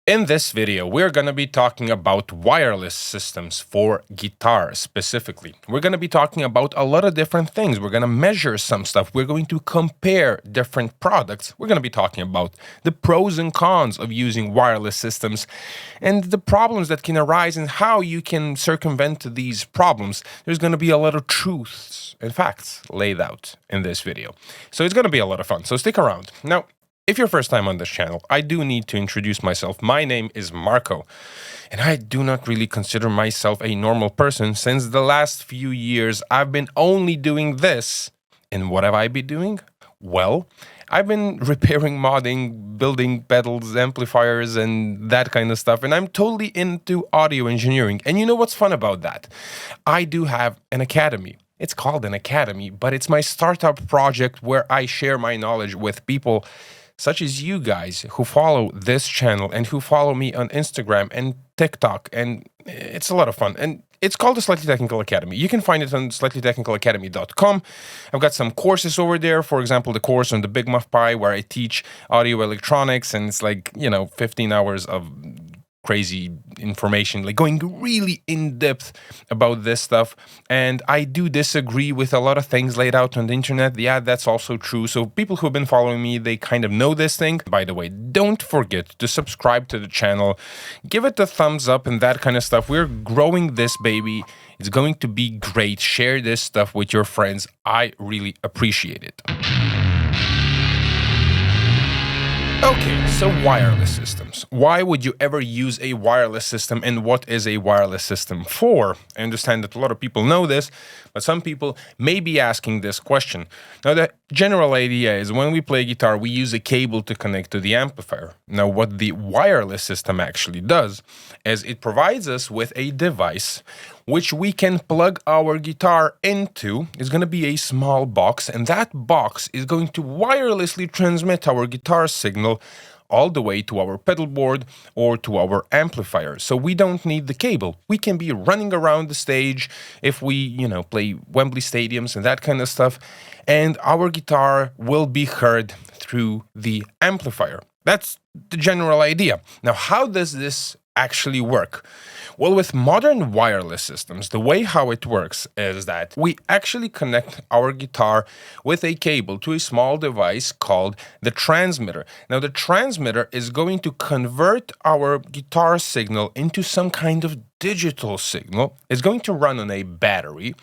In this video, we're going to be talking about wireless systems for guitar specifically. We're going to be talking about a lot of different things. We're going to measure some stuff. We're going to compare different products. We're going to be talking about the pros and cons of using wireless systems and the problems that can arise and how you can circumvent these problems. There's going to be a lot of truths and facts laid out in this video. So it's going to be a lot of fun. So stick around. Now, if you're first time on this channel, I do need to introduce myself. My name is Marco, and I do not really consider myself a normal person since the last few years I've been only doing this. And what have I been doing? Well, I've been repairing, modding, building pedals, amplifiers, and that kind of stuff, and I'm totally into audio engineering. And you know what's fun about that? I do have an academy. It's called an academy, but it's my startup project where I share my knowledge with people such as you guys who follow this channel and who follow me on Instagram and TikTok, and it's a lot of fun. And it's called the Slightly Technical Academy. You can find it on slightlytechnicalacademy.com. I've got some courses over there. For example, the course on the Big Muff Pi where I teach audio electronics, and it's like, 15 hours of crazy information, like going really in depth about this stuff. And I do disagree with a lot of things laid out on the internet. Yeah, that's also true. So people who've been following me, they kind of know this thing. By the way, don't forget to subscribe to the channel, give it a thumbs up and that kind of stuff. We're growing this baby. It's going to be great. Share this stuff with your friends. I really appreciate it. Okay, so wireless systems. Why would you ever use a wireless system, and what is a wireless system for? I understand that a lot of people know this, but some people may be asking this question. Now, the general idea is when we play guitar, we use a cable to connect to the amplifier. Now, what the wireless system actually does is it provides us with a device which we can plug our guitar into. It's going to be a small box, and that box is going to wirelessly transmit our guitar signal all the way to our pedal board or to our amplifier. So we don't need the cable. We can be running around the stage if we, play Wembley stadiums and that kind of stuff, and our guitar will be heard through the amplifier. That's the general idea. Now, how does this actually work? Well, with modern wireless systems, the way how it works is that we actually connect our guitar with a cable to a small device called the transmitter. Now, the transmitter is going to convert our guitar signal into some kind of digital signal. It's going to run on a battery,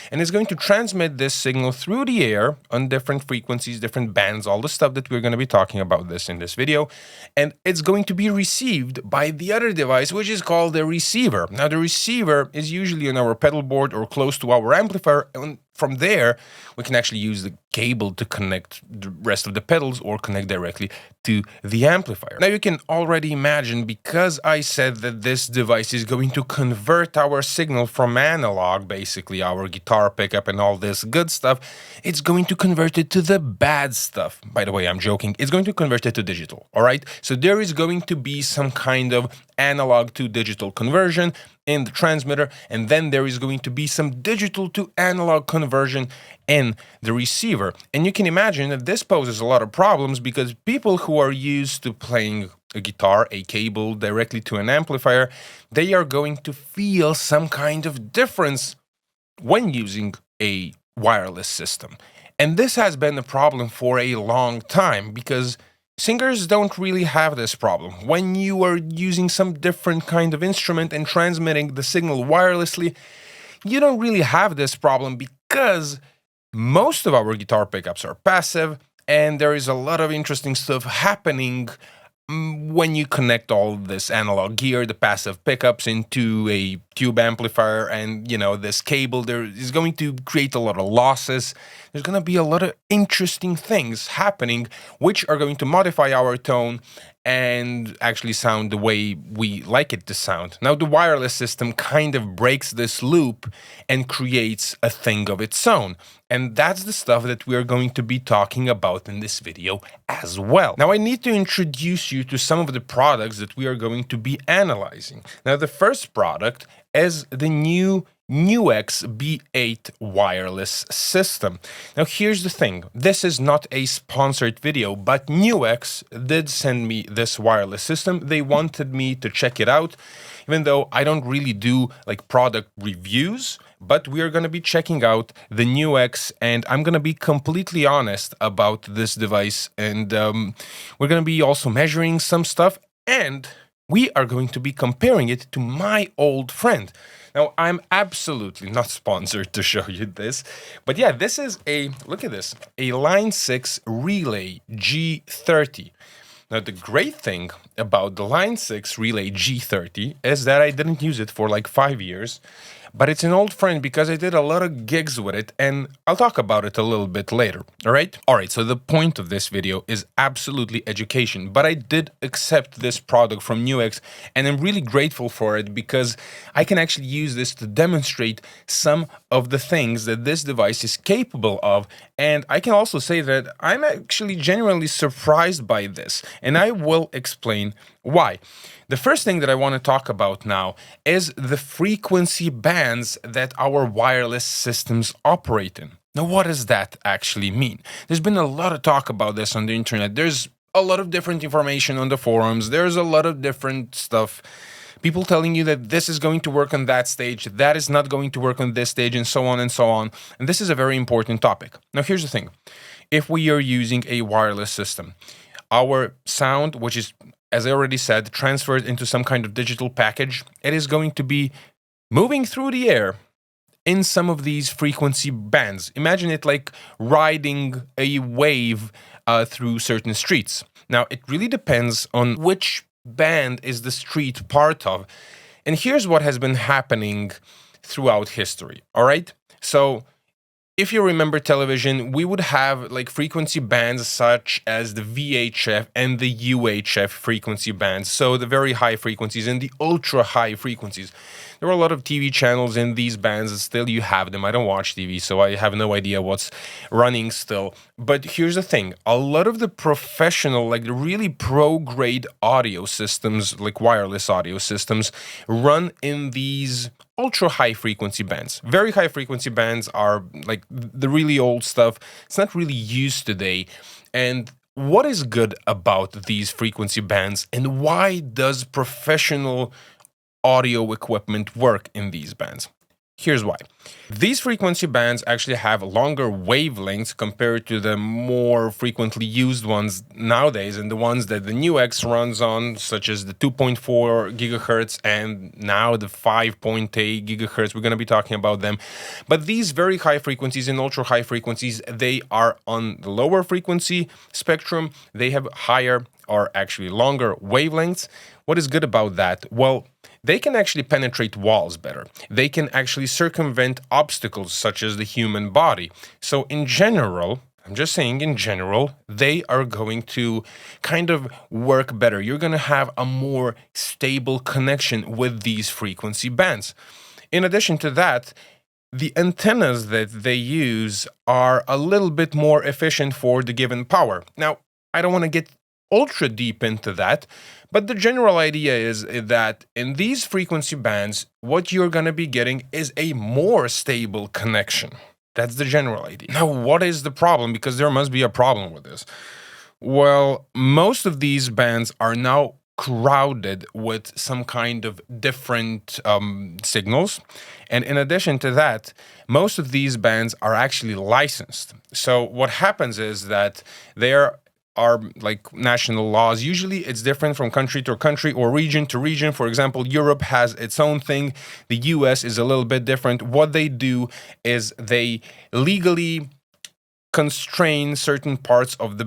and it's going to transmit this signal through the air on different frequencies, different bands, all the stuff that we're going to be talking about this in this video. And it's going to be received by the other device, which is called the receiver. Now, the receiver is usually on our pedal board or close to our amplifier, and from there, we can actually use the cable to connect the rest of the pedals or connect directly to the amplifier. Now, you can already imagine, because I said that this device is going to convert our signal from analog, basically our guitar pickup and all this good stuff, it's going to convert it to the bad stuff. By the way, I'm joking. It's going to convert it to digital, all right? So there is going to be some kind of analog to digital conversion in the transmitter, and then there is going to be some digital to analog conversion in the receiver. And you can imagine that this poses a lot of problems because people who are used to playing a guitar, a cable directly to an amplifier, they are going to feel some kind of difference when using a wireless system. And this has been a problem for a long time because singers don't really have this problem. When you are using some different kind of instrument and transmitting the signal wirelessly, you don't really have this problem because most of our guitar pickups are passive, and there is a lot of interesting stuff happening when you connect all this analog gear, the passive pickups, into a tube amplifier, and this cable there is going to create a lot of losses. There's going to be a lot of interesting things happening which are going to modify our tone and actually sound the way we like it to sound. Now, the wireless system kind of breaks this loop and creates a thing of its own. And that's the stuff that we are going to be talking about in this video as well. Now, I need to introduce you to some of the products that we are going to be analyzing. Now, the first product is the new NuX B-8 wireless system. Now here's the thing, this is not a sponsored video, but NuX did send me this wireless system. They wanted me to check it out, even though I don't really do like product reviews, but we are going to be checking out the NuX, and I'm going to be completely honest about this device, and we're going to be also measuring some stuff, and we are going to be comparing it to my old friend. Now, I'm absolutely not sponsored to show you this, but yeah, this is look at this, a Line 6 Relay G30. Now, the great thing about the Line 6 Relay G30 is that I didn't use it for like 5 years, but it's an old friend because I did a lot of gigs with it, and I'll talk about it a little bit later, all right? All right, so the point of this video is absolutely education, but I did accept this product from NuX, and I'm really grateful for it because I can actually use this to demonstrate some of the things that this device is capable of, and I can also say that I'm actually genuinely surprised by this, and I will explain why. The first thing that I want to talk about now is the frequency bands that our wireless systems operate in. Now, what does that actually mean? There's been a lot of talk about this on the internet. There's a lot of different information on the forums. There's a lot of different stuff. People telling you that this is going to work on that stage, that is not going to work on this stage, and so on and so on. And this is a very important topic. Now, here's the thing. If we are using a wireless system, our sound, which is, as I already said, transferred into some kind of digital package, it is going to be moving through the air in some of these frequency bands. Imagine it like riding a wave through certain streets. Now, it really depends on which band is the street part of. And here's what has been happening throughout history, all right? So, if you remember television, we would have like frequency bands such as the VHF and the UHF frequency bands, so the very high frequencies and the ultra high frequencies. There were a lot of TV channels in these bands, and still you have them. I don't watch TV, so I have no idea what's running still. But here's the thing, a lot of the professional, like the really pro-grade audio systems, like wireless audio systems, run in these ultra high frequency bands. Very high frequency bands are like the really old stuff. It's not really used today. And what is good about these frequency bands, and why does professional audio equipment work in these bands? Here's why. These frequency bands actually have longer wavelengths compared to the more frequently used ones nowadays, and the ones that the NuX runs on, such as the 2.4 gigahertz and now the 5.8 gigahertz. We're going to be talking about them. But these very high frequencies and ultra high frequencies, they are on the lower frequency spectrum. They have higher, or actually longer, wavelengths. What is good about that? Well, they can actually penetrate walls better. They can actually circumvent obstacles such as the human body. So in general, I'm just saying in general, they are going to kind of work better. You're going to have a more stable connection with these frequency bands. In addition to that, the antennas that they use are a little bit more efficient for the given power. Now, I don't want to get ultra deep into that, but the general idea is that in these frequency bands, what you're going to be getting is a more stable connection. That's the general idea. Now, what is the problem? Because there must be a problem with this. Well, most of these bands are now crowded with some kind of different signals. And in addition to that, most of these bands are actually licensed. So what happens is that there are like national laws. Usually it's different from country to country or region to region. For example, Europe has its own thing. The US is a little bit different. What they do is they legally constrain certain parts of the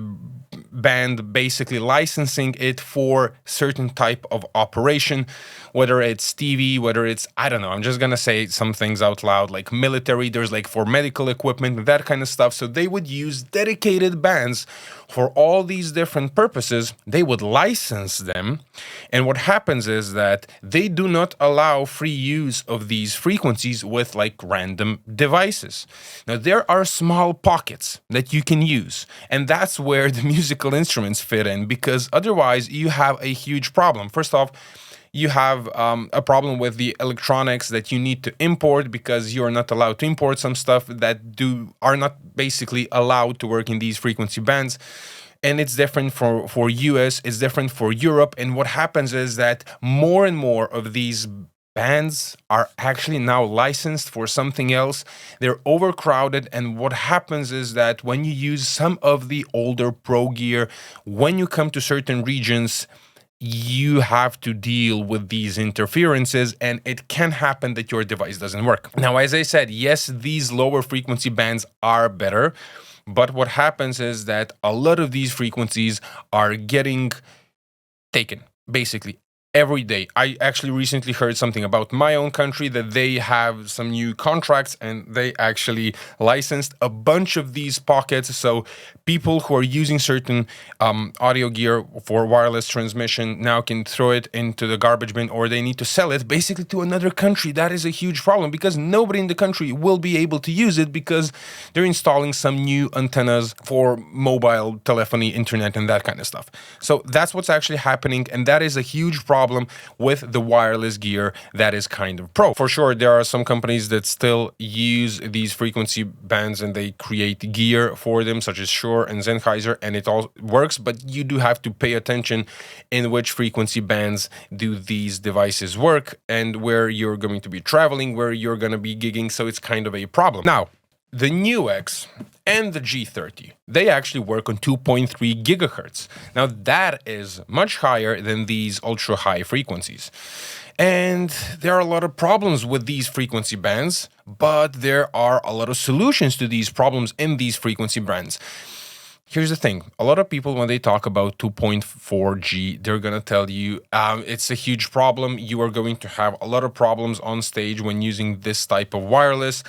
band, basically licensing it for certain type of operation, whether it's TV, whether it's, I don't know, I'm just gonna say some things out loud, like military, there's like for medical equipment, that kind of stuff. So they would use dedicated bands for all these different purposes. They would license them, and what happens is that they do not allow free use of these frequencies with like random devices. Now there are small pockets that you can use, and that's where the musical instruments fit in, because otherwise you have a huge problem. First off, you have a problem with the electronics that you need to import because you're not allowed to import some stuff that are not basically allowed to work in these frequency bands. And it's different for US, it's different for Europe. And what happens is that more and more of these bands are actually now licensed for something else. They're overcrowded. And what happens is that when you use some of the older Pro gear, when you come to certain regions, you have to deal with these interferences, and it can happen that your device doesn't work. Now, as I said, yes, these lower frequency bands are better, but what happens is that a lot of these frequencies are getting taken, basically, every day. I actually recently heard something about my own country that they have some new contracts and they actually licensed a bunch of these pockets. So people who are using certain audio gear for wireless transmission now can throw it into the garbage bin, or they need to sell it basically to another country. That is a huge problem because nobody in the country will be able to use it because they're installing some new antennas for mobile telephony, internet, and that kind of stuff. So that's what's actually happening, and that is a huge problem with the wireless gear that is kind of pro. For sure, there are some companies that still use these frequency bands and they create gear for them, such as Shure and Sennheiser, and it all works, but you do have to pay attention in which frequency bands do these devices work and where you're going to be traveling, where you're going to be gigging, so it's kind of a problem. Now, the NuX and the G30, they actually work on 2.3 gigahertz. Now, that is much higher than these ultra-high frequencies. And there are a lot of problems with these frequency bands, but there are a lot of solutions to these problems in these frequency bands. Here's the thing. A lot of people, when they talk about 2.4G, they're going to tell you it's a huge problem. You are going to have a lot of problems on stage when using this type of wireless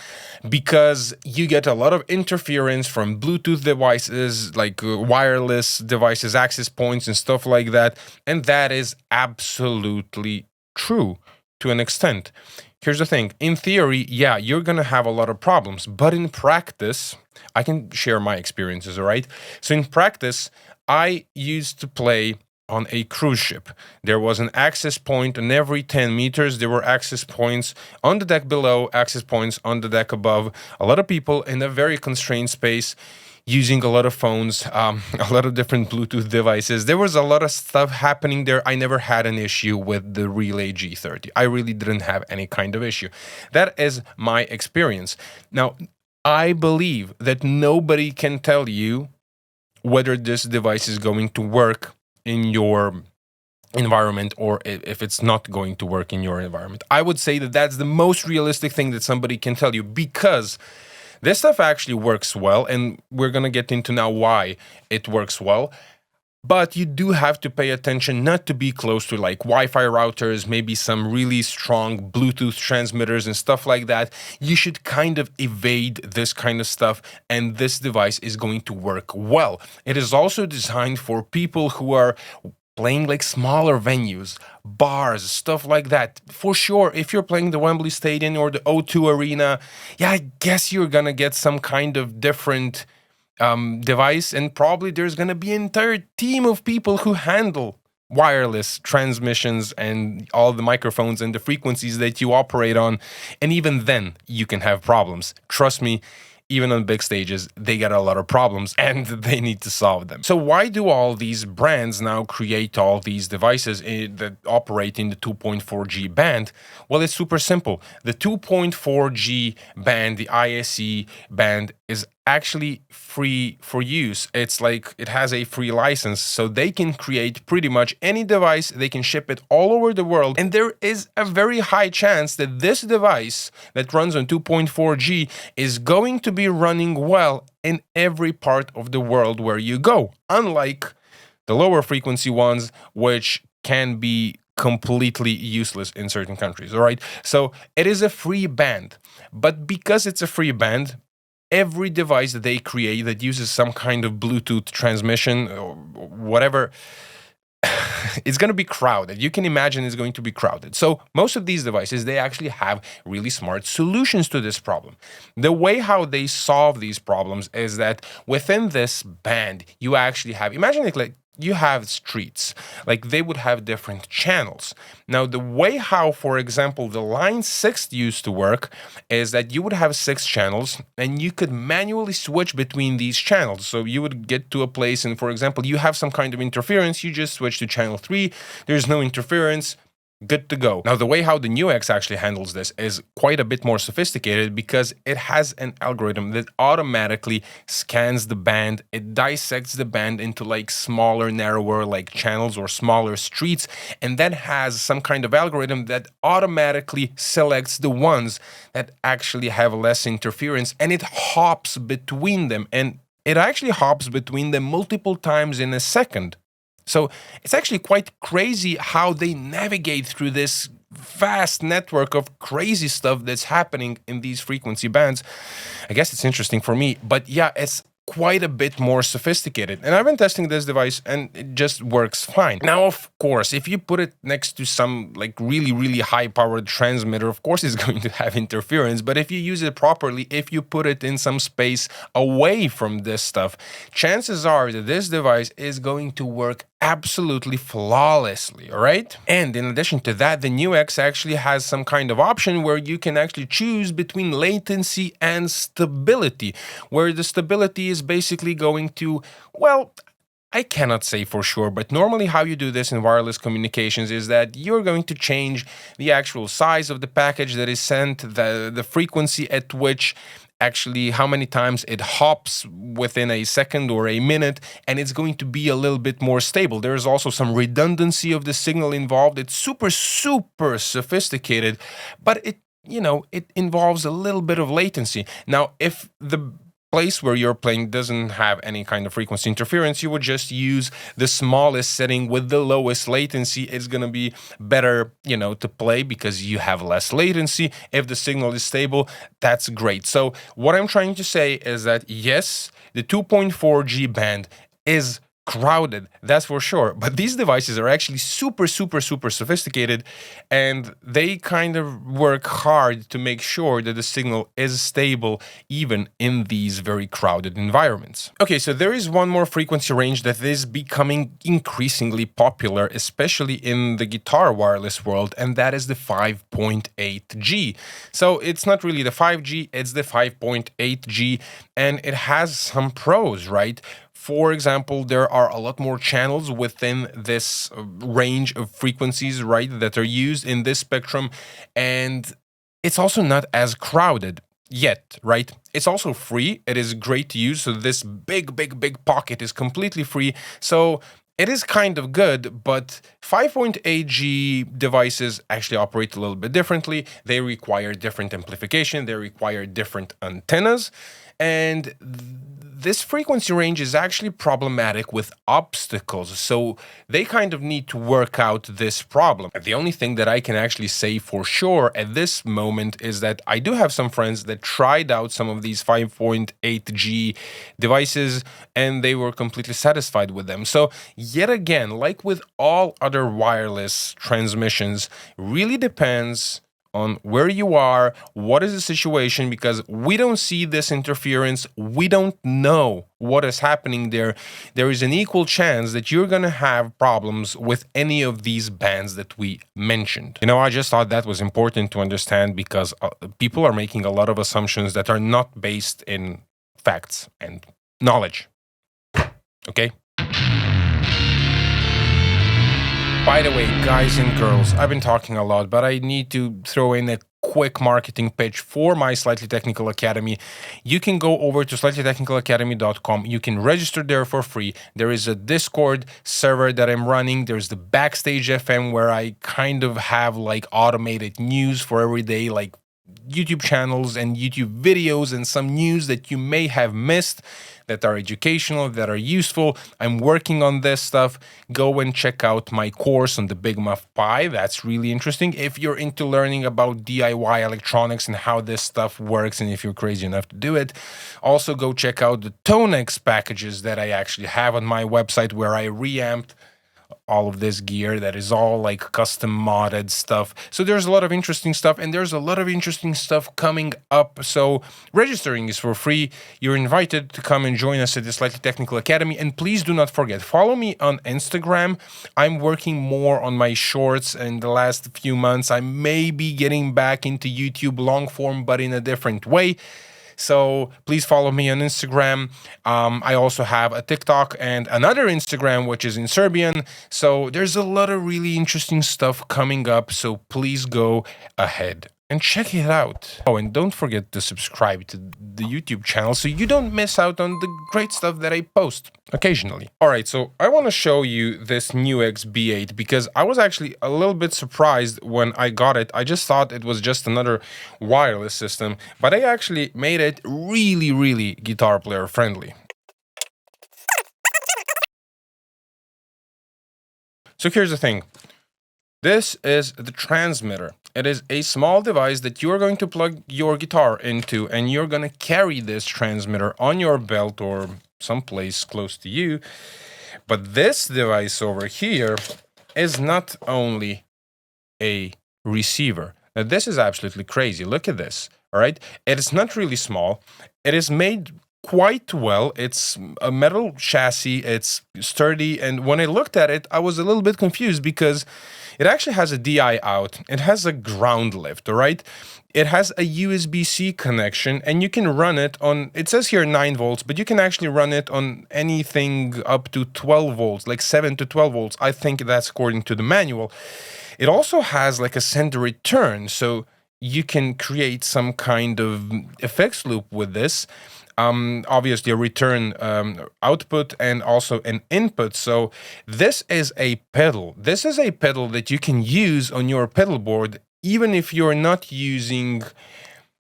because you get a lot of interference from Bluetooth devices, like wireless devices, access points, and stuff like that. And that is absolutely true to an extent. Here's the thing. In theory, yeah, you're going to have a lot of problems, but in practice, I can share my experiences, all right? So in practice, I used to play on a cruise ship. There was an access point on every 10 meters. There were access points on the deck below, access points on the deck above. A lot of people in a very constrained space using a lot of phones, a lot of different Bluetooth devices. There was a lot of stuff happening there. I never had an issue with the Relay G30. I really didn't have any kind of issue. That is my experience. Now, I believe that nobody can tell you whether this device is going to work in your environment or if it's not going to work in your environment. I would say that that's the most realistic thing that somebody can tell you because this stuff actually works well, and we're going to get into now why it works well. But you do have to pay attention not to be close to like Wi-Fi routers, maybe some really strong Bluetooth transmitters and stuff like that. You should kind of evade this kind of stuff, and this device is going to work well. It is also designed for people who are playing like smaller venues, bars, stuff like that. For sure, if you're playing the Wembley Stadium or the O2 Arena, yeah, I guess you're gonna get some kind of different device, and probably there's gonna be an entire team of people who handle wireless transmissions and all the microphones and the frequencies that you operate on, and even then you can have problems. Trust me, even on big stages, they get a lot of problems and they need to solve them. So why do all these brands now create all these devices that operate in the 2.4G band? Well, it's super simple. The 2.4G band, the ISE band, is actually free for use. It's like it has a free license, so they can create pretty much any device. They can ship it all over the world, and there is a very high chance that this device that runs on 2.4G is going to be running well in every part of the world where you go, unlike the lower frequency ones, which can be completely useless in certain countries. All right, so it is a free band, but because it's a free band, every device that they create that uses some kind of Bluetooth transmission or whatever, it's going to be crowded. You can imagine it's going to be crowded. So most of these devices, they actually have really smart solutions to this problem. The way how they solve these problems is that within this band, you actually have, imagine it like you have streets. Like they would have different channels. Now, the way how, for example, the line 6 used to work is that you would have 6 channels and you could manually switch between these channels. So you would get to a place and, for example, you have some kind of interference, you just switch to channel 3, there's no interference, good to go. Now, the way how the NuX actually handles this is quite a bit more sophisticated because it has an algorithm that automatically scans the band. It dissects the band into like smaller, narrower like channels or smaller streets, and then has some kind of algorithm that automatically selects the ones that actually have less interference, and it hops between them, and it actually hops between them multiple times in a second. So it's actually quite crazy how they navigate through this vast network of crazy stuff that's happening in these frequency bands. I guess it's interesting for me, but yeah, it's quite a bit more sophisticated. And I've been testing this device and it just works fine. Now, of course, if you put it next to some like really high powered transmitter, of course it's going to have interference. But if you use it properly, if you put it in some space away from this stuff, chances are that this device is going to work absolutely flawlessly, all right? And in addition to that, the NuX actually has some kind of option where you can actually choose between latency and stability, where the stability is basically going to, well, I cannot say for sure, but normally how you do this in wireless communications is that you're going to change the actual size of the package that is sent, the frequency at which actually how many times it hops within a second or a minute, and it's going to be a little bit more stable. There's also some redundancy of the signal involved. It's super sophisticated, but it involves a little bit of latency. Now, if the place where you're playing doesn't have any kind of frequency interference, you would just use the smallest setting with the lowest latency. It's going to be better, to play because you have less latency. If the signal is stable, that's great. So what I'm trying to say is that yes, the 2.4G band is crowded, that's for sure, but these devices are actually super sophisticated, and they kind of work hard to make sure that the signal is stable even in these very crowded environments. Okay, so there is one more frequency range that is becoming increasingly popular, especially in the guitar wireless world, and that is the 5.8G. So it's not really the 5G, it's the 5.8G, and it has some pros, right? For example, there are a lot more channels within this range of frequencies, right, that are used in this spectrum, and it's also not as crowded yet, right? It's also free. It is great to use. So this big pocket is completely free. So it is kind of good, but 5.8G devices actually operate a little bit differently. They require different amplification. They require different antennas, and this frequency range is actually problematic with obstacles, so they kind of need to work out this problem. The only thing that I can actually say for sure at this moment is that I do have some friends that tried out some of these 5.8G devices and they were completely satisfied with them. So yet again, like with all other wireless transmissions, really depends on where you are, what is the situation, because we don't see this interference, we don't know what is happening there. There is an equal chance that you're going to have problems with any of these bands that we mentioned. I just thought that was important to understand because people are making a lot of assumptions that are not based in facts and knowledge. Okay? By the way, guys and girls, I've been talking a lot, but I need to throw in a quick marketing pitch for my Slightly Technical Academy. You can go over to slightlytechnicalacademy.com. You can register there for free. There is a Discord server that I'm running. There's the Backstage FM where I kind of have like automated news for every day, like YouTube channels and YouTube videos and some news that you may have missed that are educational, that are useful. I'm working on this stuff. Go and check out my course on the Big Muff Pi. That's really interesting. If you're into learning about DIY electronics and how this stuff works, and if you're crazy enough to do it, also go check out the Tonex packages that I actually have on my website where I reamped all of this gear that is all like custom modded stuff. So there's a lot of interesting stuff, and there's a lot of interesting stuff coming up. So registering is for free. You're invited to come and join us at the Slightly Technical Academy. And please do not forget, follow me on Instagram. I'm working more on my shorts in the last few months. I may be getting back into YouTube long form, but in a different way. So please follow me on Instagram. I also have a TikTok and another Instagram, which is in Serbian. So there's a lot of really interesting stuff coming up. So please go ahead and check it out. Oh, and don't forget to subscribe to the YouTube channel so you don't miss out on the great stuff that I post occasionally. All right, so I want to show you this NuX B-8 because I was actually a little bit surprised when I got it. I just thought it was just another wireless system, but I actually made it really, really guitar player friendly. So here's the thing. This is the transmitter. It is a small device that you're going to plug your guitar into, and you're going to carry this transmitter on your belt or someplace close to you. But this device over here is not only a receiver. Now, this is absolutely crazy. Look at this, all right? It is not really small. It is made quite well. It's a metal chassis, it's sturdy, and when I looked at it, I was a little bit confused because it actually has a DI out. It has a ground lift, all right? It has a USB-C connection, and you can run it on, it says here 9 volts, but you can actually run it on anything up to 12 volts, like 7 to 12 volts. I think that's according to the manual. It also has like a send return, so you can create some kind of effects loop with this. Obviously a return output and also an input. So this is a pedal. This is a pedal that you can use on your pedal board even if you're not using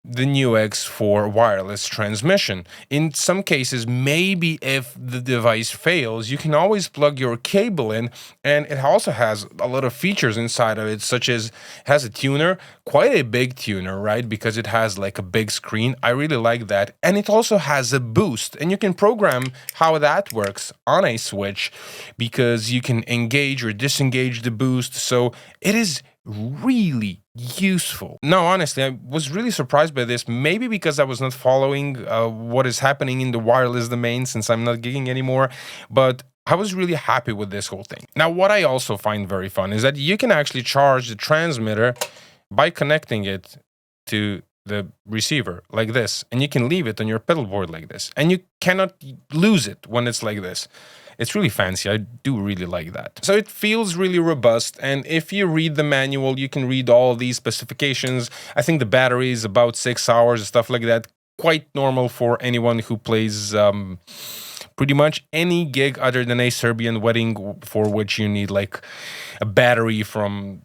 the NuX for wireless transmission. In some cases, maybe if the device fails, you can always plug your cable in, and it also has a lot of features inside of it, such as it has a tuner, quite a big tuner, right? Because it has like a big screen. I really like that. And it also has a boost, and you can program how that works on a switch because you can engage or disengage the boost. So it is really useful. No, honestly, I was really surprised by this, maybe because I was not following what is happening in the wireless domain since I'm not gigging anymore, but I was really happy with this whole thing. Now, what I also find very fun is that you can actually charge the transmitter by connecting it to the receiver like this, and you can leave it on your pedal board like this, and you cannot lose it when it's like this. It's really fancy. I do really like that. So it feels really robust, and if you read the manual, you can read all these specifications. I think the battery is about 6 hours and stuff like that. Quite normal for anyone who plays pretty much any gig other than a Serbian wedding, for which you need like a battery from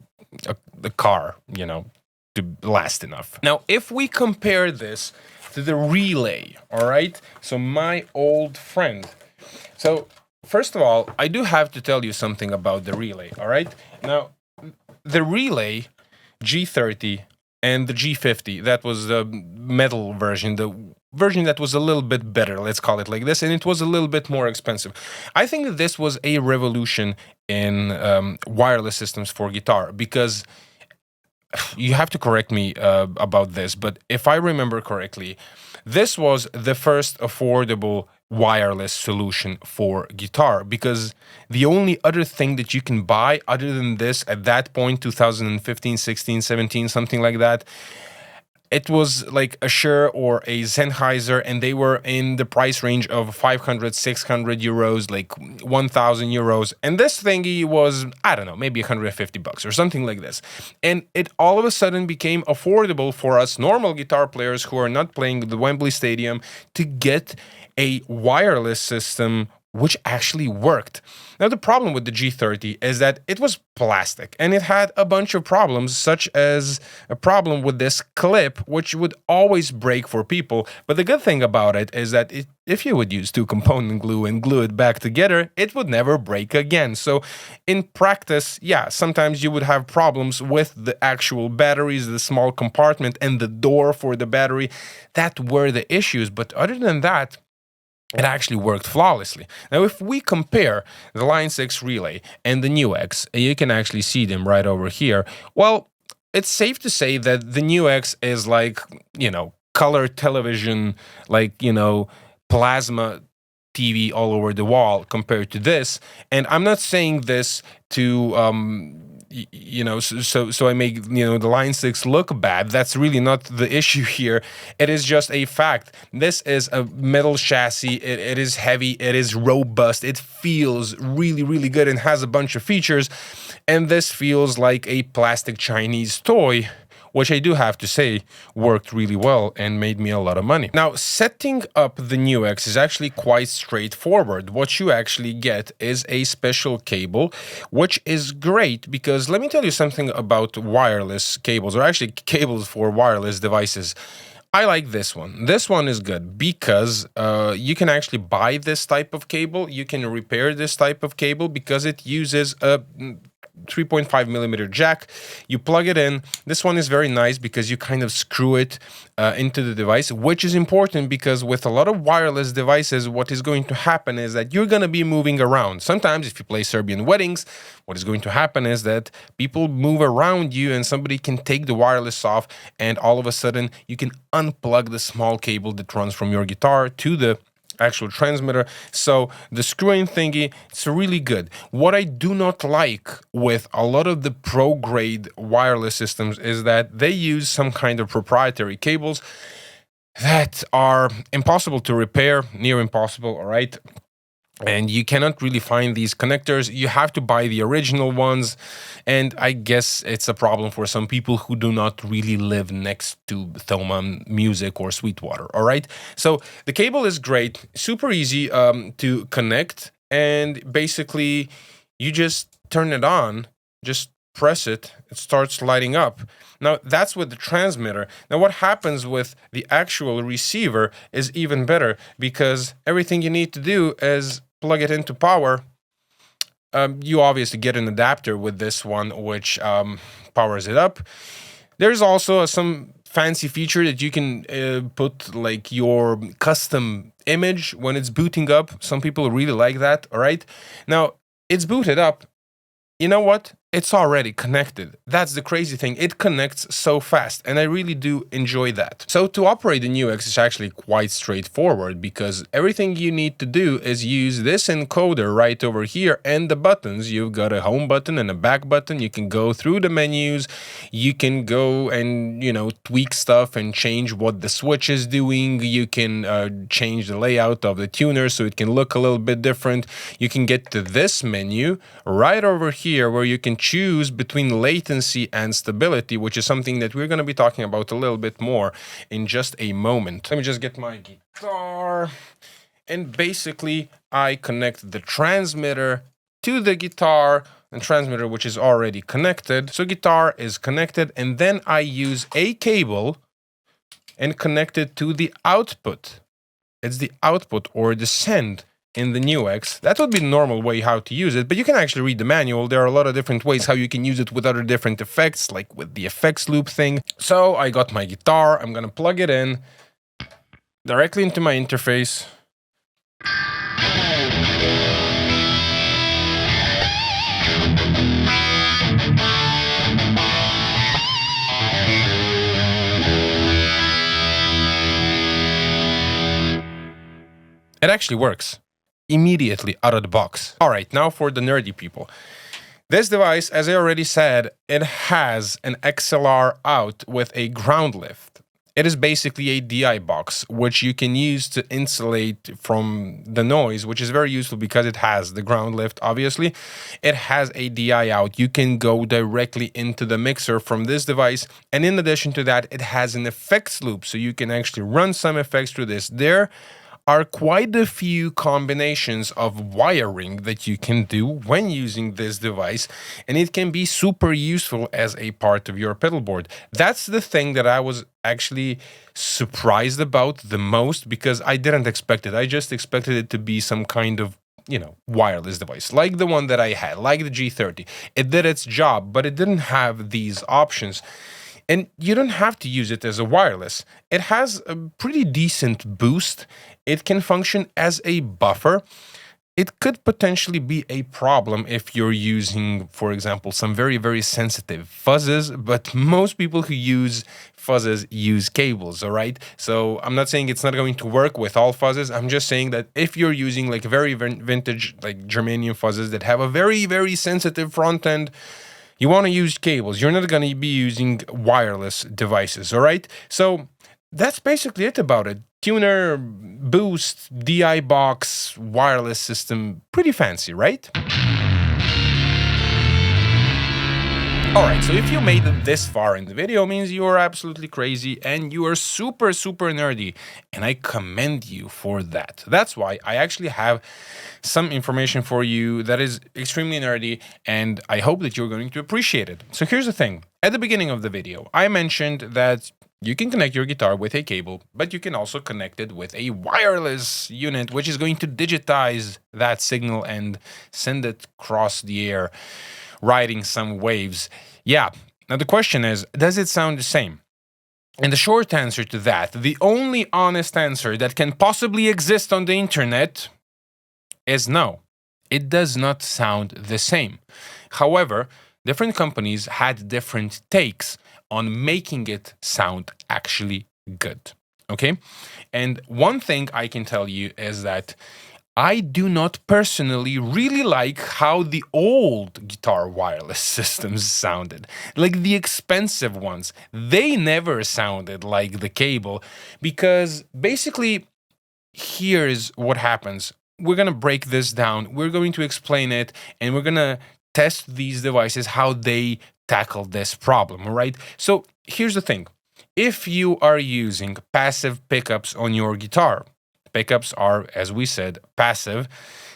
the car, you know, to last enough. Now, if we compare this to the Relay, all right? So my old friend. So first of all, I do have to tell you something about the Relay, all right? Now, the Relay G30 and the G50, that was the metal version, the version that was a little bit better, let's call it like this, and it was a little bit more expensive. I think that this was a revolution in wireless systems for guitar, because you have to correct me about this, but if I remember correctly, this was the first affordable wireless solution for guitar, because the only other thing that you can buy other than this at that point, 2015, 16, 17, something like that, it was like a Shure or a Sennheiser, and they were in the price range of 500, 600 euros, like 1,000 euros. And this thingy was, I don't know, maybe 150 bucks or something like this. And it all of a sudden became affordable for us normal guitar players who are not playing the Wembley Stadium to get a wireless system which actually worked. Now, the problem with the G30 is that it was plastic, and it had a bunch of problems, such as a problem with this clip, which would always break for people. But the good thing about it is that if you would use two-component glue and glue it back together, it would never break again. So in practice, yeah, sometimes you would have problems with the actual batteries, the small compartment, and the door for the battery. That were the issues. But other than that, it actually worked flawlessly. Now, if we compare the Line 6 relay and the NuX, you can actually see them right over here. Well, it's safe to say that the NuX is like, color television, like, plasma TV all over the wall compared to this. And I'm not saying this to so I make the Line 6 look bad. That's really not the issue here. It is just a fact. This is a metal chassis. It is heavy, it is robust, it feels really, really good and has a bunch of features, and this feels like a plastic Chinese toy, which I do have to say worked really well and made me a lot of money. Now, setting up the NuX is actually quite straightforward. What you actually get is a special cable, which is great because let me tell you something about wireless cables, or actually cables for wireless devices. I like this one. This one is good because you can actually buy this type of cable. You can repair this type of cable because it uses a 3.5 millimeter jack. You plug it in. This one is very nice because you kind of screw it into the device, which is important because with a lot of wireless devices, what is going to happen is that you're going to be moving around. Sometimes if you play Serbian weddings, what is going to happen is that people move around you and somebody can take the wireless off, and all of a sudden you can unplug the small cable that runs from your guitar to the actual transmitter. So the screw-in thingy, it's really good. What I do not like with a lot of the pro-grade wireless systems is that they use some kind of proprietary cables that are impossible to repair, near impossible, all right? And you cannot really find these connectors. You have to buy the original ones. And I guess it's a problem for some people who do not really live next to Thomann Music or Sweetwater, all right? So the cable is great, super easy to connect. And basically, you just turn it on, just press it, it starts lighting up. Now, that's with the transmitter. Now, what happens with the actual receiver is even better because everything you need to do is plug it into power. You obviously get an adapter with this one, which powers it up. There's also some fancy feature that you can put like your custom image when it's booting up. Some people really like that, all right? Now, it's booted up. You know what? It's already connected. That's the crazy thing. It connects so fast, and I really do enjoy that. So to operate the NuX is actually quite straightforward because everything you need to do is use this encoder right over here and the buttons. You've got a home button and a back button. You can go through the menus. You can go and, tweak stuff and change what the switch is doing. You can change the layout of the tuner so it can look a little bit different. You can get to this menu right over here where you can choose between latency and stability, which is something that we're going to be talking about a little bit more in just a moment. Let me just get my guitar. And basically, I connect the transmitter to the guitar, and transmitter which is already connected. So guitar is connected, and then I use a cable and connect it to the output. It's the output or the send in the NuX. That would be the normal way how to use it, but you can actually read the manual. There are a lot of different ways how you can use it with other different effects, like with the effects loop thing. So I got my guitar, I'm gonna plug it in directly into my interface. It actually works immediately out of the box. All right, now for the nerdy people. This device, as I already said, it has an XLR out with a ground lift. It is basically a DI box, which you can use to insulate from the noise, which is very useful because it has the ground lift, obviously. It has a DI out. You can go directly into the mixer from this device. And in addition to that, it has an effects loop, so you can actually run some effects through this. There are quite a few combinations of wiring that you can do when using this device, and it can be super useful as a part of your pedal board. That's the thing that I was actually surprised about the most because I didn't expect it. I just expected it to be some kind of wireless device, like the one that I had, like the G30. It did its job, but it didn't have these options. And you don't have to use it as a wireless. It has a pretty decent boost. It can function as a buffer. It could potentially be a problem if you're using, for example, some very, very sensitive fuzzes, but most people who use fuzzes use cables, all right? So I'm not saying it's not going to work with all fuzzes. I'm just saying that if you're using like very vintage, like germanium fuzzes that have a very, very sensitive front end, you want to use cables. You're not going to be using wireless devices, all right? So that's basically it about it. Tuner, boost, DI box, wireless system, pretty fancy, right? Alright, so if you made it this far in the video, means you are absolutely crazy and you are super, super nerdy, and I commend you for that. That's why I actually have some information for you that is extremely nerdy, and I hope that you're going to appreciate it. So here's the thing. At the beginning of the video, I mentioned that you can connect your guitar with a cable, but you can also connect it with a wireless unit, which is going to digitize that signal and send it across the air, riding some waves. Yeah. Now the question is, does it sound the same? And the short answer to that, the only honest answer that can possibly exist on the internet, is no. It does not sound the same. However, different companies had different takes on making it sound actually good, okay? And one thing I can tell you is that I do not personally really like how the old guitar wireless systems sounded. Like the expensive ones, they never sounded like the cable, because basically, here's what happens. We're gonna break this down, we're going to explain it, and we're gonna test these devices, how they tackle this problem, all right? So here's the thing. If you are using passive pickups on your guitar, pickups are, as we said, passive.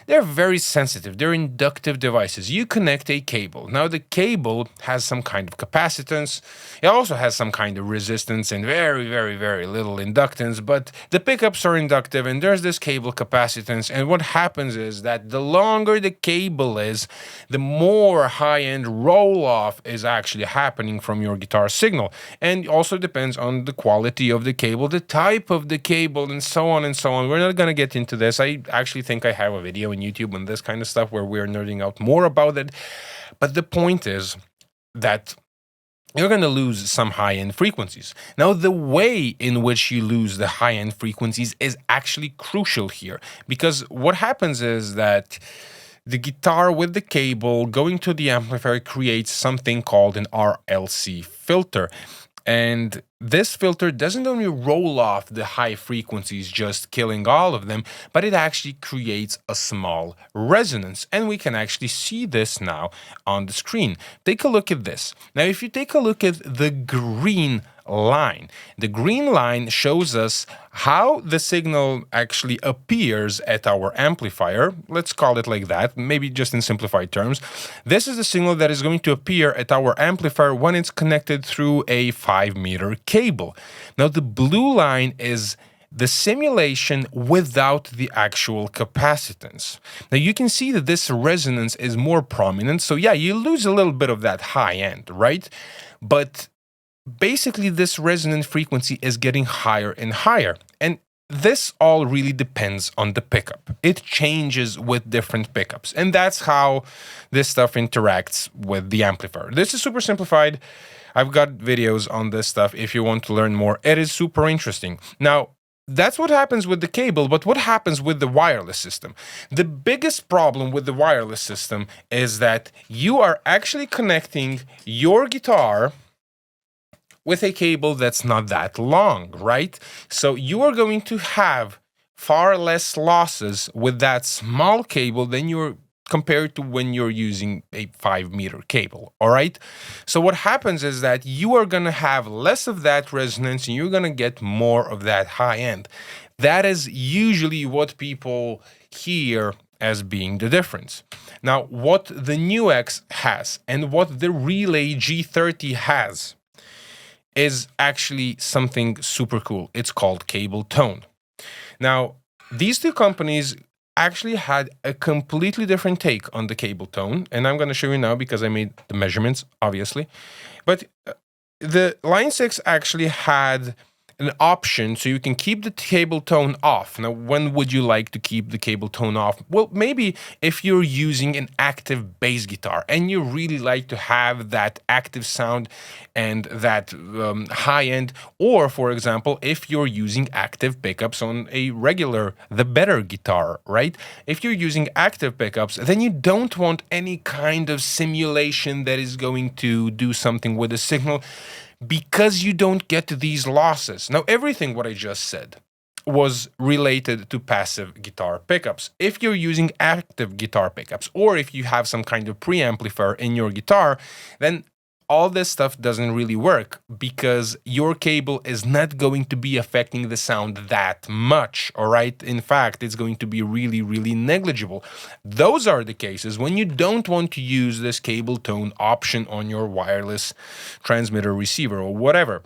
They're very sensitive. They're inductive devices. You connect a cable. Now, the cable has some kind of capacitance. It also has some kind of resistance and very, very, very little inductance. But the pickups are inductive, and there's this cable capacitance. And what happens is that the longer the cable is, the more high-end roll-off is actually happening from your guitar signal. And also depends on the quality of the cable, the type of the cable, and so on and so on. We're not going to get into this. I actually think I have a video on YouTube and this kind of stuff where we're nerding out more about it. But the point is that you're going to lose some high-end frequencies. Now, the way in which you lose the high-end frequencies is actually crucial here, because what happens is that the guitar with the cable going to the amplifier creates something called an RLC filter. And this filter doesn't only roll off the high frequencies, just killing all of them, but it actually creates a small resonance. And we can actually see this now on the screen. Take a look at this. Now, if you take a look at the green line, the green line shows us how the signal actually appears at our amplifier. Let's call it like that, maybe just in simplified terms. This is the signal that is going to appear at our amplifier when it's connected through a 5-meter cable. Now, the blue line is the simulation without the actual capacitance. Now, you can see that this resonance is more prominent. So yeah, you lose a little bit of that high end, right? But basically, this resonant frequency is getting higher and higher. And this all really depends on the pickup. It changes with different pickups. And that's how this stuff interacts with the amplifier. This is super simplified. I've got videos on this stuff if you want to learn more. It is super interesting. Now, that's what happens with the cable, but what happens with the wireless system? The biggest problem with the wireless system is that you are actually connecting your guitar with a cable that's not that long, right? So you are going to have far less losses with that small cable than you're compared to when you're using a 5-meter cable, all right? So what happens is that you are going to have less of that resonance and you're going to get more of that high end. That is usually what people hear as being the difference. Now, what the NuX has and what the Relay G30 has is actually something super cool. It's called cable tone. Now, these two companies actually had a completely different take on the cable tone, and I'm going to show you now because I made the measurements, obviously. But the Line 6 actually had an option so you can keep the cable tone off. Now, when would you like to keep the cable tone off? Well, maybe if you're using an active bass guitar and you really like to have that active sound and that high end, or for example, if you're using active pickups on a regular, the better guitar, right? If you're using active pickups, then you don't want any kind of simulation that is going to do something with the signal, because you don't get these losses. Now, everything what I just said was related to passive guitar pickups. If you're using active guitar pickups, or if you have some kind of preamplifier in your guitar, then all this stuff doesn't really work, because your cable is not going to be affecting the sound that much, all right? In fact, it's going to be really, really negligible. Those are the cases when you don't want to use this cable tone option on your wireless transmitter, receiver, or whatever.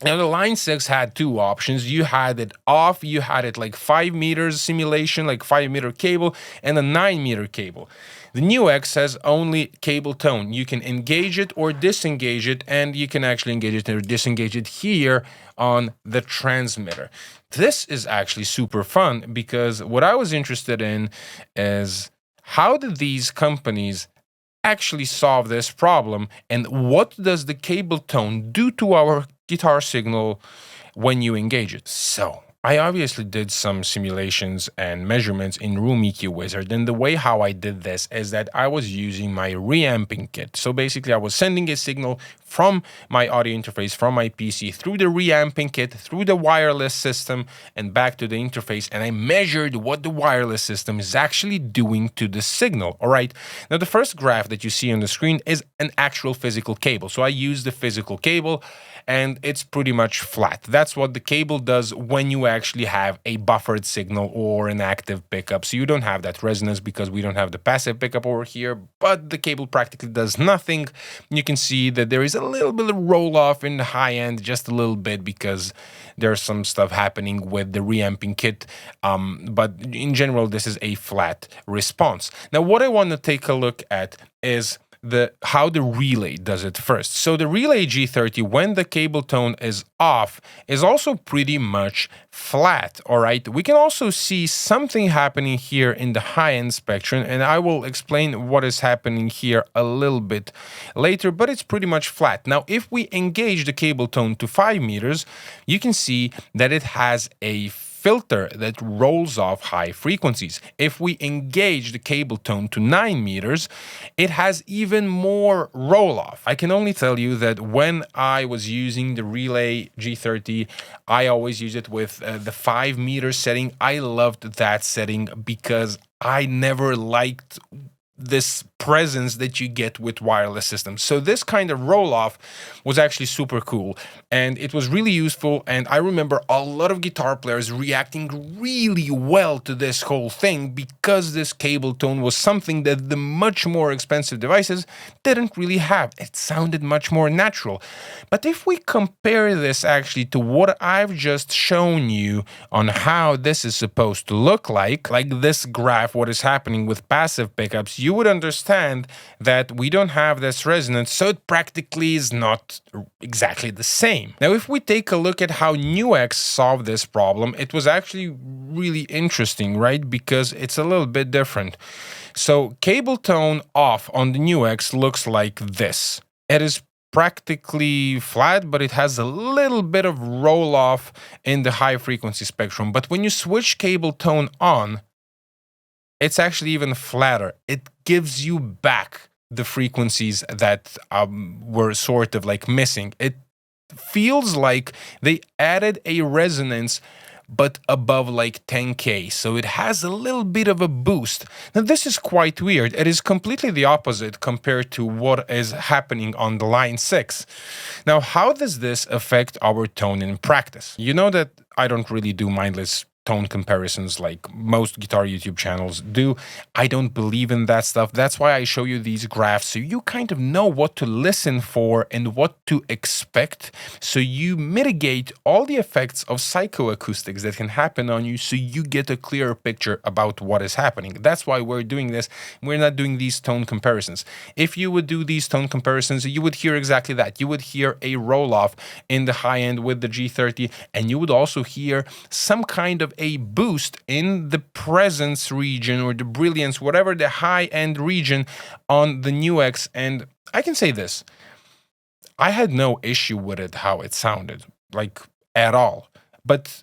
Now, the Line 6 had two options. You had it off, you had it like 5 meters simulation, like 5-meter cable, and a 9-meter cable. The NuX has only cable tone. You can engage it or disengage it, and you can actually engage it or disengage it here on the transmitter. This is actually super fun, because what I was interested in is how did these companies actually solve this problem, and what does the cable tone do to our guitar signal when you engage it? So I obviously did some simulations and measurements in Room EQ Wizard, and the way how I did this is that I was using my reamping kit. So basically I was sending a signal from my audio interface, from my PC, through the reamping kit, through the wireless system, and back to the interface, and I measured what the wireless system is actually doing to the signal, all right? Now, the first graph that you see on the screen is an actual physical cable. So I used the physical cable, and it's pretty much flat. That's what the cable does when you actually have a buffered signal or an active pickup. So you don't have that resonance because we don't have the passive pickup over here, but the cable practically does nothing. You can see that there is a little bit of roll off in the high end, just a little bit, because there's some stuff happening with the reamping kit. But in general, this is a flat response. Now, what I want to take a look at is how the relay does it first. So the relay G30, when the cable tone is off, is also pretty much flat, all right? We can also see something happening here in the high-end spectrum, and I will explain what is happening here a little bit later, but it's pretty much flat. Now, if we engage the cable tone to 5 meters, you can see that it has a filter that rolls off high frequencies. If we engage the cable tone to 9 meters, it has even more roll off. I can only tell you that when I was using the Relay G30, I always use it with the 5-meter setting. I loved that setting because I never liked this presence that you get with wireless systems. So this kind of roll-off was actually super cool, and it was really useful, and I remember a lot of guitar players reacting really well to this whole thing because this cable tone was something that the much more expensive devices didn't really have. It sounded much more natural. But if we compare this actually to what I've just shown you on how this is supposed to look like this graph, what is happening with passive pickups, you would understand that we don't have this resonance, so it practically is not exactly the same. Now, if we take a look at how NuX solved this problem, it was actually really interesting, right? Because it's a little bit different. So cable tone off on the NuX looks like this. It is practically flat, but it has a little bit of roll off in the high frequency spectrum. But when you switch cable tone on, it's actually even flatter. It gives you back the frequencies that were sort of like missing. It feels like they added a resonance, but above like 10K. So it has a little bit of a boost. Now, this is quite weird. It is completely the opposite compared to what is happening on the Line 6. Now, how does this affect our tone in practice? You know that I don't really do mindless tone comparisons like most guitar YouTube channels do. I don't believe in that stuff. That's why I show you these graphs, so you kind of know what to listen for and what to expect, so you mitigate all the effects of psychoacoustics that can happen on you, so you get a clearer picture about what is happening. That's why we're doing this. We're not doing these tone comparisons. If you would do these tone comparisons, you would hear exactly that. You would hear a roll-off in the high end with the G30, and you would also hear some kind of a boost in the presence region or the brilliance, whatever the high-end region on the NuX. And I can say this, I had no issue with it, how it sounded, like at all. But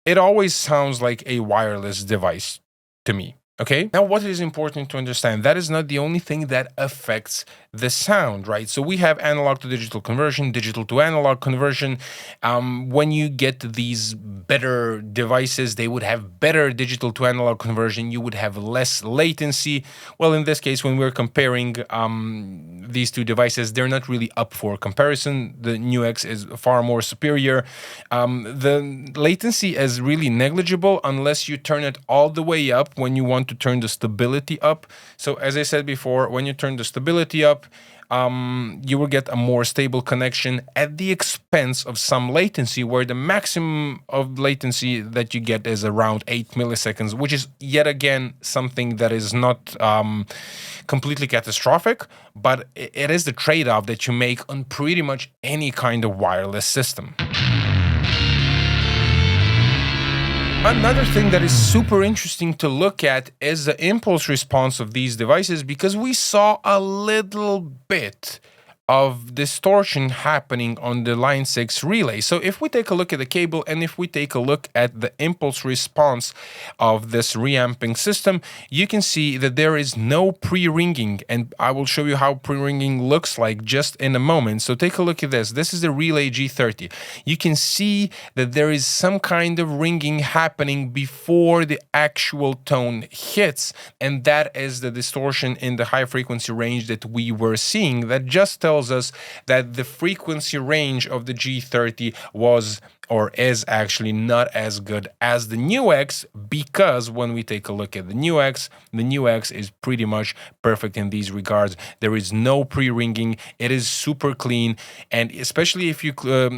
it always sounds like a wireless device to me. Okay, now what is important to understand, that is not the only thing that affects the sound, right? So we have analog to digital conversion, digital to analog conversion. When you get these better devices, they would have better digital to analog conversion. You would have less latency. Well, in this case, when we're comparing these two devices, they're not really up for comparison. The NuX is far more superior. The latency is really negligible unless you turn it all the way up when you want to turn the stability up. So as I said before, when you turn the stability up, you will get a more stable connection at the expense of some latency, where the maximum of latency that you get is around 8 milliseconds, which is yet again something that is not completely catastrophic, but it is the trade-off that you make on pretty much any kind of wireless system. Another thing that is super interesting to look at is the impulse response of these devices, because we saw a little bit of distortion happening on the Line 6 relay. So if we take a look at the cable and if we take a look at the impulse response of this reamping system, you can see that there is no pre-ringing, and I will show you how pre-ringing looks like just in a moment. So take a look at this. This is the Relay G30. You can see that there is some kind of ringing happening before the actual tone hits, and that is the distortion in the high frequency range that we were seeing. That just tells us that the frequency range of the G30 was or is actually not as good as the NuX, because when we take a look at the NuX is pretty much perfect in these regards. There is no pre-ringing, it is super clean, and especially if you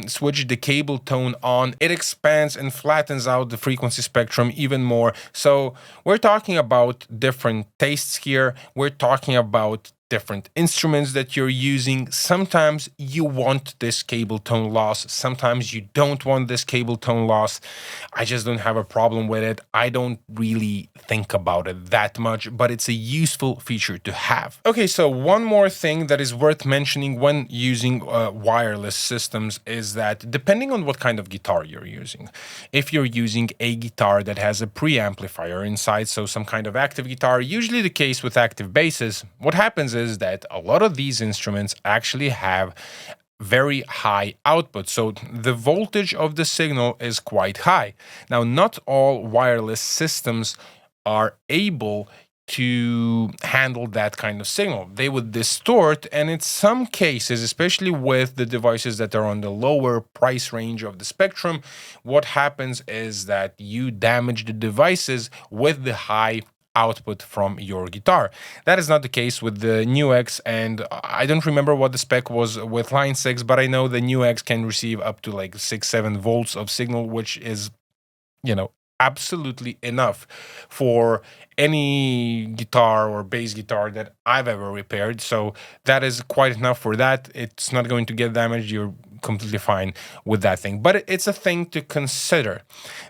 switch the cable tone on, it expands and flattens out the frequency spectrum even more. So we're talking about different tastes here, we're talking about different instruments that you're using. Sometimes you want this cable tone loss, sometimes you don't want this cable tone loss. I just don't have a problem with it. I don't really think about it that much, but it's a useful feature to have. Okay, so one more thing that is worth mentioning when using wireless systems is that depending on what kind of guitar you're using, if you're using a guitar that has a preamplifier inside, so some kind of active guitar, usually the case with active basses, what happens is that a lot of these instruments actually have very high output, so the voltage of the signal is quite high. Now, not all wireless systems are able to handle that kind of signal. They would distort, and in some cases, especially with the devices that are on the lower price range of the spectrum, what happens is that you damage the devices with the high output from your guitar. That is not the case with the NuX, and I don't remember what the spec was with Line 6, but I know the NuX can receive up to like 6-7 volts of signal, which is, you know, absolutely enough for any guitar or bass guitar that I've ever repaired. So that is quite enough for that. It's not going to get damaged. You're completely fine with that thing. But it's a thing to consider.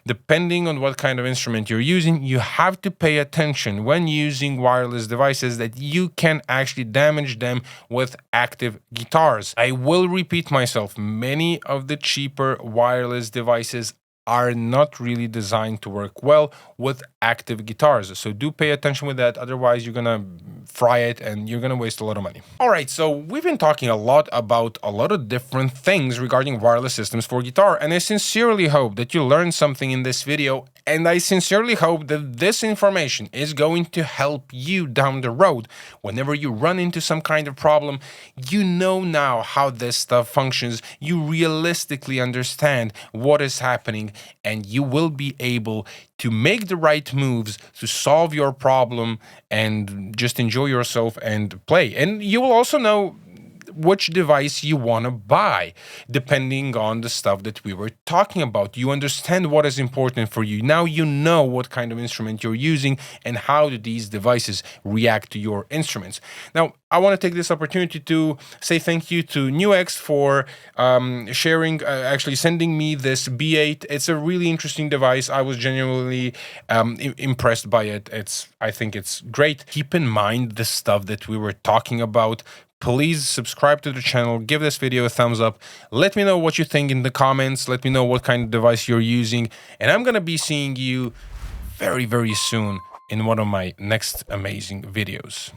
Depending on what kind of instrument you're using, you have to pay attention when using wireless devices that you can actually damage them with active guitars. I will repeat myself, many of the cheaper wireless devices are not really designed to work well with active guitars. So do pay attention with that, otherwise you're gonna fry it and you're gonna waste a lot of money. All right, so we've been talking a lot about a lot of different things regarding wireless systems for guitar, and I sincerely hope that you learned something in this video And I sincerely hope that this information is going to help you down the road. Whenever you run into some kind of problem, you know now how this stuff functions. You realistically understand what is happening, and you will be able to make the right moves to solve your problem and just enjoy yourself and play. And you will also know which device you want to buy, depending on the stuff that we were talking about. You understand what is important for you. Now you know what kind of instrument you're using and how do these devices react to your instruments. Now, I want to take this opportunity to say thank you to NuX for sharing, actually sending me this B8. It's a really interesting device. I was genuinely impressed by it. I think it's great. Keep in mind the stuff that we were talking about. Please subscribe to the channel, give this video a thumbs up. Let me know what you think in the comments. Let me know what kind of device you're using. And I'm going to be seeing you very, very soon in one of my next amazing videos.